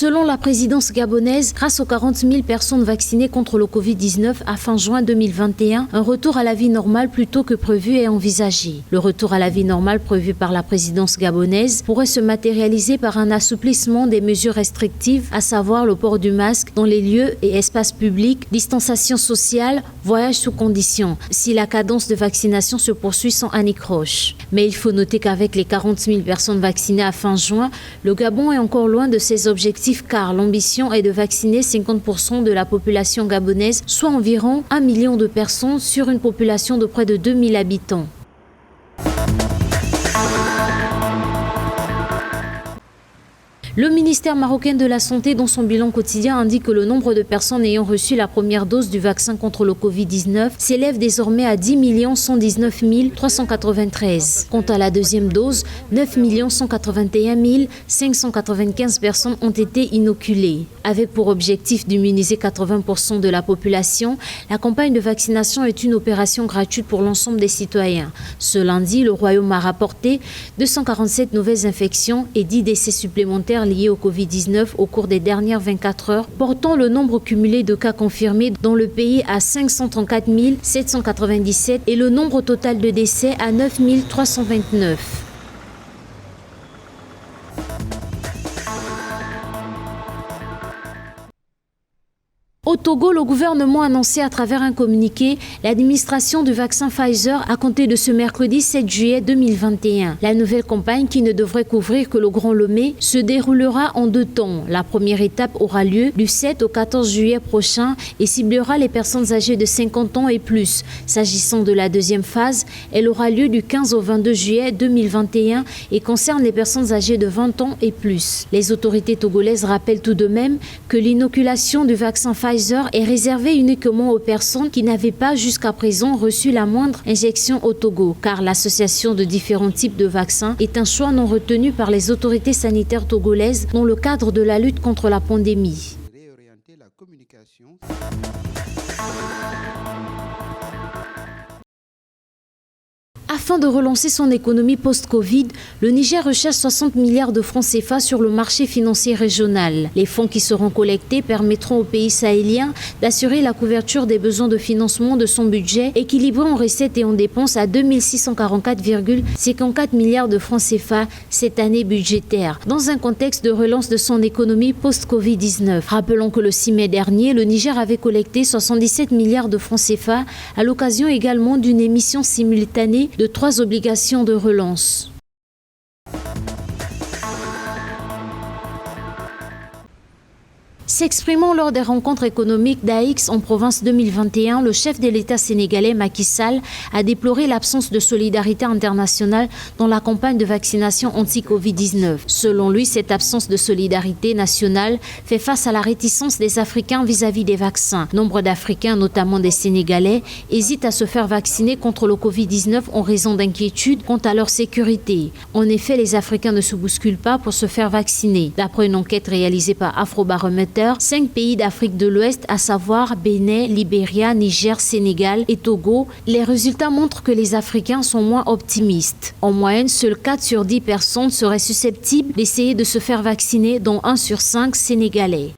Selon la présidence gabonaise, grâce aux 40 000 personnes vaccinées contre le Covid-19 à fin juin 2021, un retour à la vie normale plus tôt que prévu est envisagé. Le retour à la vie normale prévu par la présidence gabonaise pourrait se matérialiser par un assouplissement des mesures restrictives, à savoir le port du masque dans les lieux et espaces publics, distanciation sociale, voyage sous conditions, si la cadence de vaccination se poursuit sans anicroche. Mais il faut noter qu'avec les 40 000 personnes vaccinées à fin juin, le Gabon est encore loin de ses objectifs car l'ambition est de vacciner 50% de la population gabonaise, soit environ 1 million de personnes sur une population de près de 2000 habitants. Le ministère marocain de la Santé, dans son bilan quotidien, indique que le nombre de personnes ayant reçu la première dose du vaccin contre le Covid-19 s'élève désormais à 10 119 393. Quant à la deuxième dose, 9 181 595 personnes ont été inoculées. Avec pour objectif d'immuniser 80% de la population, la campagne de vaccination est une opération gratuite pour l'ensemble des citoyens. Ce lundi, le Royaume a rapporté 247 nouvelles infections et 10 décès supplémentaires liés au Covid-19 au cours des dernières 24 heures, portant le nombre cumulé de cas confirmés dans le pays à 534 797 et le nombre total de décès à 9 329. Au Togo, le gouvernement a annoncé à travers un communiqué l'administration du vaccin Pfizer à compter de ce mercredi 7 juillet 2021. La nouvelle campagne, qui ne devrait couvrir que le Grand Lomé, se déroulera en 2 temps. La première étape aura lieu du 7 au 14 juillet prochain et ciblera les personnes âgées de 50 ans et plus. S'agissant de la deuxième phase, elle aura lieu du 15 au 22 juillet 2021 et concerne les personnes âgées de 20 ans et plus. Les autorités togolaises rappellent tout de même que l'inoculation du vaccin Pfizer est réservé uniquement aux personnes qui n'avaient pas jusqu'à présent reçu la moindre injection au Togo, car l'association de différents types de vaccins est un choix non retenu par les autorités sanitaires togolaises dans le cadre de la lutte contre la pandémie. Afin de relancer son économie post-Covid, le Niger recherche 60 milliards de francs CFA sur le marché financier régional. Les fonds qui seront collectés permettront au pays sahélien d'assurer la couverture des besoins de financement de son budget, équilibré en recettes et en dépenses à 2 644,54 milliards de francs CFA cette année budgétaire, dans un contexte de relance de son économie post-Covid-19. Rappelons que le 6 mai dernier, le Niger avait collecté 77 milliards de francs CFA à l'occasion également d'une émission simultanée de 3 obligations de relance. S'exprimant lors des rencontres économiques d'Aix en province 2021, le chef de l'État sénégalais Macky Sall a déploré l'absence de solidarité internationale dans la campagne de vaccination anti-Covid-19. Selon lui, cette absence de solidarité nationale fait face à la réticence des Africains vis-à-vis des vaccins. Nombre d'Africains, notamment des Sénégalais, hésitent à se faire vacciner contre le Covid-19 en raison d'inquiétudes quant à leur sécurité. En effet, les Africains ne se bousculent pas pour se faire vacciner. D'après une enquête réalisée par Afrobaromètre, 5 pays d'Afrique de l'Ouest, à savoir Bénin, Libéria, Niger, Sénégal et Togo, les résultats montrent que les Africains sont moins optimistes. En moyenne, seuls 4 sur 10 personnes seraient susceptibles d'essayer de se faire vacciner, dont 1 sur 5 Sénégalais.